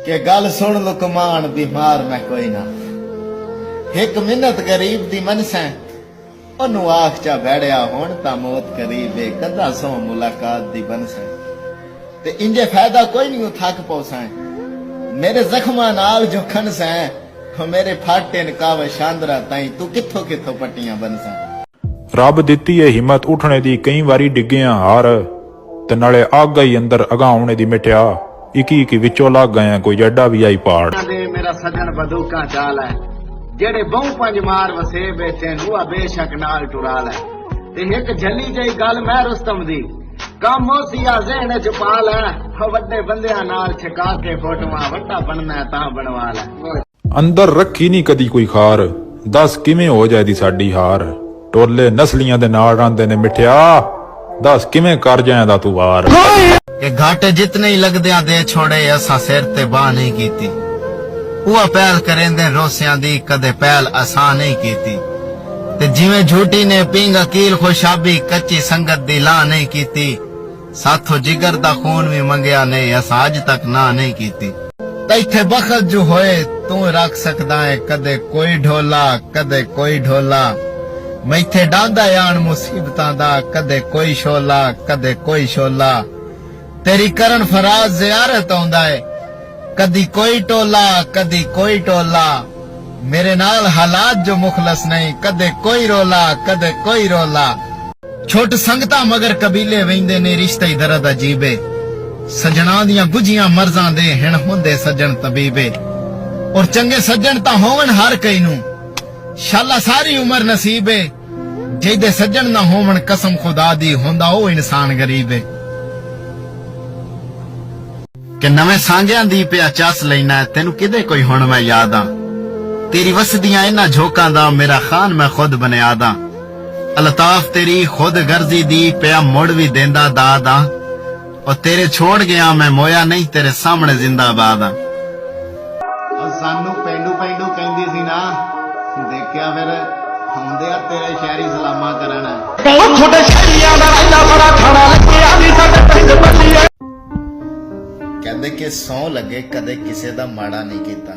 कि गल सुन लुकमान बीमार मैं कोई ना एक मिन्नत गरीब दी मनसैं ओनू आख चा बैठया हुण तां मौत करीब है कदा सो मुलाकात दी बनसैं ते इंजे फायदा कोई नहीं थक पौसैं मेरे जख्मां नाल जो खनसैं हो मेरे फाटे नकाव शांदरा ताई तू किथों किथों पट्टियां बनसैं। ਰੱਬ ਦਿੱਤੀ ਏ ਹਿੰਮਤ ਉੱਠਣੇ ਦੀ ਕਈ ਵਾਰੀ ਡਿੱਗਿਆ ਹਾਰ ਤੇ ਨਾਲੇ ਆਗਾ ਹੀ ਅੰਦਰ ਅਗਾਉਣੇ ਦੀ ਮਿਟਿਆ ਇਕੀ ਇਕੀ ਵਿੱਚੋਂ ਲੱਗ ਗਏ ਕੋਈ ਜੱਡਾ ਵੀ ਆਈ ਪਾੜ मेरा सजन बदूका चाल है जेड़े बहु पंज मार वसे बेचे हुआ बेशक नाल टुराल है ते एक झली जई गल मैं रुस्तम दी कम होसिया ज़हन च पाल है वड्डे बंदियां नाल छका के फोटोआं वड्डा बनना है तां बनवा ले ਅੰਦਰ ਰੱਖੀ ਨਹੀਂ ਕਦੀ ਕੋਈ ਖਾਰ ਦੱਸ ਕਿਵੇਂ ਹੋ ਜਾਏਦੀ ਸਾਡੀ ਹਾਰ ਟੋਲੇ ਨਸਲੀਆਂ ਦੇ ਨਾਲ ਰਹਿੰਦੇ ਨੇ ਮਿੱਠਿਆ ਦੱਸ ਕਿਵੇਂ ਕਰ ਜਾਏਂਦਾ ਤੂੰ ਵਾਰ कि घाटे जितने ही लगदियां दे छोड़े असा सिर ते बाह नहीं कीती उहा पहल करेंदे रोसियां दी कदे पहल असा नहीं कीती ते जिवें झूठी ने पिंग अकील खुशाबी कच्ची संगत दी ला नहीं कीती साथों जिगर दा खून भी मंगया नहीं असा अज तक ना नहीं कीती ते इत्थे बखत जो होए तू रख सकदा है कदे कोई ढोला कदे कोई ढोला मैं इत्थे डांदा यान मुसीबतां दा कदे कोई शोला कदे कोई शोला तेरी करन फराज ज़ियारत आउंदा है कदी कोई टोला कदी कोई टोला मेरे नाल हालात जो मुखलस नहीं कदे कोई रोला कदे कोई रोला छोट संगता मगर कबीले वेंदे ने रिश्ते ही दर्द अजीबे सजना दियां गुजियां मर्जां दे हिण हुंदे सज्जन तबीबे और चंगे सज्जन तां होवन हर कई नू शाला सारी उम्र नसीबे जेदे सज्जन ना होवन कसम खुदा दी हुंदा ओ इंसान गरीबे कि नवे सांझियां दी पिया चस लेना तेनू किदे कोई हुण मैं याद आ तेरी वसदियां इन्हां झोकां दा मेरा खान मैं खुद बुनियाद आ अलताफ तेरी खुद गर्जी दी पिया मुड़ भी देंदा दाद आ और तेरे छोड़ गया मैं मोया नहीं तेरे सामने जिंदाबाद आ सानू पेंडू पेंडू कहंदी सी ना देखिया फिर आउंदे आ तेरे शहरी सलामा करन छोटे शहरियां दा रैंदा बड़ा खाना लगे आ दी साडे पिंड बल्ली कहते कि सौ लगे कदे किसे दा माड़ा नहीं कीता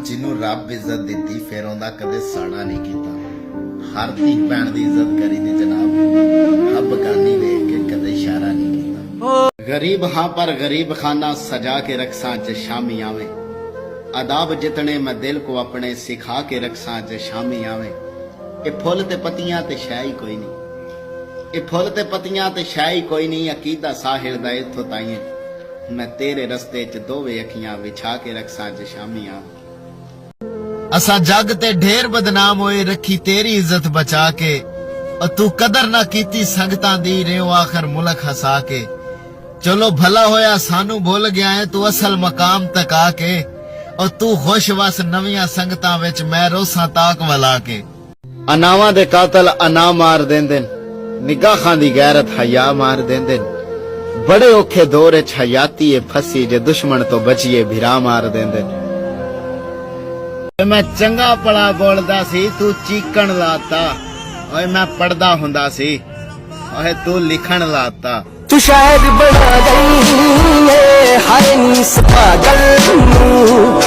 जिन्नू रब इज्जत दिती फिर ओंदा कदे साड़ा नहीं कीता हर धी भैन दी इज्जत करी दी जनाब हब गानी देख के कदे इशारा नहीं कीता गरीब हां पर गरीब खाना सजा के रखसा च शामी आवे आदाब जितने मैं दिल को अपने सिखा के रखसा च शामी आवे ए फुल ते पत्तियां ते शाही कोई नहीं ए फुल ते पत्तियां ते शाही कोई नहीं अकीदा साहिल दा इथों ताईं मैं तेरे रस्ते च दोवे अखियां विछा के रखसा च शामी आ असा जग ते ढेर बदनाम होए रखी तेरी इज्जत बचा के और तू कदर ना कीती संगतां दी रेओ आखिर मुल्क हसा के चलो भला होया सानू भूल गया है तू असल मकाम तक आके और तू खुश वस नवियां संगतां विच मैं रोसां ताक वला के अनावां दे कातल अना मार देंदे निगाहां दी गैरत हया मार देंदे बड़े औखे दौर च हयाती फसी जे दुश्मन तो बचिए भिरा मार देंदे मैं चंगा पड़ा बोलदा सी तू चीकण लाता ओए मैं पढ़दा हुंदा सी ओए तू लिखण लाता तू शायद बड़ा गई हाय नी पागल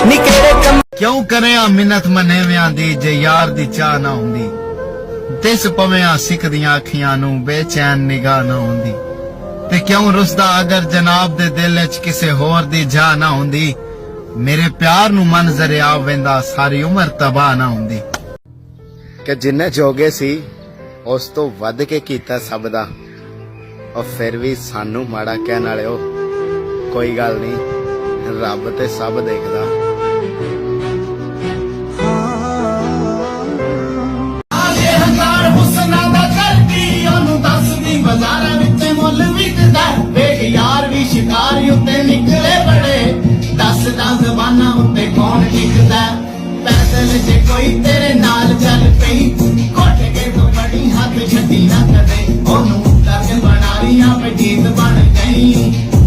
निकेरे कम क्यों करे मिन्नत मनेवियां दी जे यार दी चाह ना हुंदी दिस पवेयां सिख दियां अखियां नू बेचैन निगाह ना हुंदी ते क्यों रुसदा अगर जनाब दे दिल च किसे होर दी जा ना हुंदी मेरे प्यार नू मन जरिया वेंदा सारी उम्र तबाह ना हुंदी कि जिन्ने जोगे सी उस तो वध के कीता सब दा और फिर भी सानू माड़ा कहण वाले हो कोई गल नहीं रब ते सब देखदा यार भी शिकारी उत्ते निकले बड़े दस जबाना उत्ते कौन टिकदा पैदल जे कोई तेरे नाल चल पई घुट के तो बड़ी हाथ छड्डी ना कदे ओनू तर्ज बना लिया पे गीत बन गई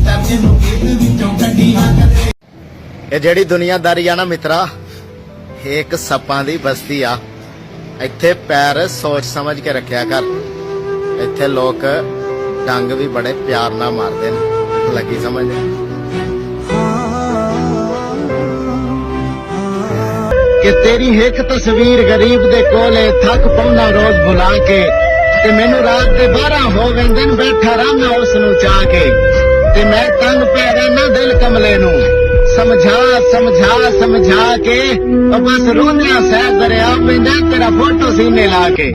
तर्ज नू गीत विचों कड्डी ना कदे ए जेड़ी दुनियादारी आ ना मित्रा एक सप्पां दी बस्ती आ इत्थे पैर सोच समझ के रखिया कर इत्थे लोग डंग भी बड़े प्यार ना मारते लगी समझ ਕਿ ਤੇਰੀ ਇੱਕ ਤਸਵੀਰ ਗਰੀਬ ਦੇ ਕੋਲੇ ਥੱਕ ਪਾਉਂਦਾ ਰੋਜ਼ ਭੁਲਾ ਕੇ ਤੇ ਮੈਨੂੰ ਰਾਤ ਦੇ 12 ਹੋ ਗਏ ਦਿਨ ਬੈਠਾ ਰਹਿਣਾ ਉਸ ਨੂੰ ਚਾਹ ਕੇ ਤੇ ਮੈਂ ਤੰਗ ਪੈ ਰਹਿਣਾ ਦਿਲ ਕਮਲੇ ਨੂੰ ਸਮਝਾ ਸਮਝਾ ਸਮਝਾ ਕੇ ਉਹ ਬਸ ਰੋਂਦਿਆਂ ਸਹਿ ਦਰਿਆ ਪੈਂਦਾ ਤੇਰਾ ਫੋਟੋ ਸੀਨੇ ਲਾ ਕੇ